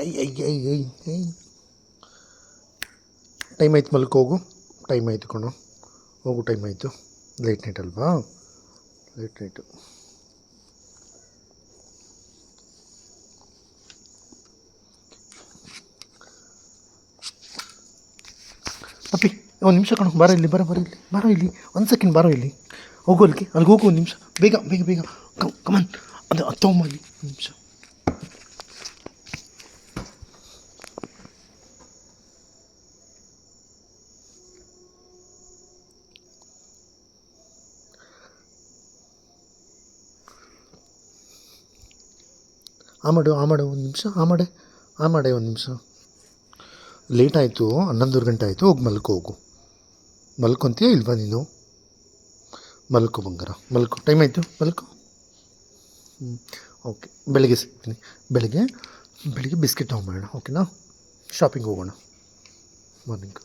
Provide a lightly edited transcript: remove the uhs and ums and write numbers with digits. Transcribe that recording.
I I I I I time ಆಯ್ತು ಮಲ್ಕೋಗು. Time ಆಯಿತು ಕಣೋ, ಹೋಗು ಟೈಮ್ ಆಯಿತು. ಲೇಟ್ ನೈಟ್ ಅಲ್ವಾ, ಲೇಟ್ ನೈಟು. ಅಪ್ಪಿ ಒಂದು ನಿಮಿಷ ಕಣೋ, ಬಾರೋ ಇಲ್ಲಿ, ಬರೋ ಇಲ್ಲಿ, ಬಾರೋ ಇಲ್ಲಿ, ಒಂದು ಸೆಕೆಂಡ್ ಬಾರೋ ಇಲ್ಲಿ. ಹೋಗು ಅಲ್ಲಿಗೆ ಹೋಗು, ಒಂದು ನಿಮಿಷ, ಬೇಗ ಬೇಗ ಬೇಗ, ಕಮನ್. ಅದು ತೊಗೊಂಬಲ್ಲಿ ಒಂದು ನಿಮಿಷ. ಆ ಮಾಡು ಒಂದು ನಿಮಿಷ, ಆ ಮಾಡೆ ಒಂದು ನಿಮಿಷ. ಲೇಟ್ ಆಯಿತು, 11 ಗಂಟೆ ಆಯಿತು. ಹೋಗಿ ಹೋಗು. ಮಲ್ಕೊತೀಯ ಇಲ್ವಾ ನೀನು? ಮಲ್ಕೊ ಬಂಗಾರ, ಮಲ್ಕೊ. ಟೈಮ್ ಆಯಿತು, ಮಲ್ಕೊ. ಓಕೆ, ಬೆಳಗ್ಗೆ ಸಿಗ್ತೀನಿ. ಬೆಳಗ್ಗೆ ಬಿಸ್ಕೆಟ್ ತೊಗೊಂಬರೋಣ, ಓಕೆನಾ? ಶಾಪಿಂಗ್ ಹೋಗೋಣ ಮಾರ್ನಿಂಗ್.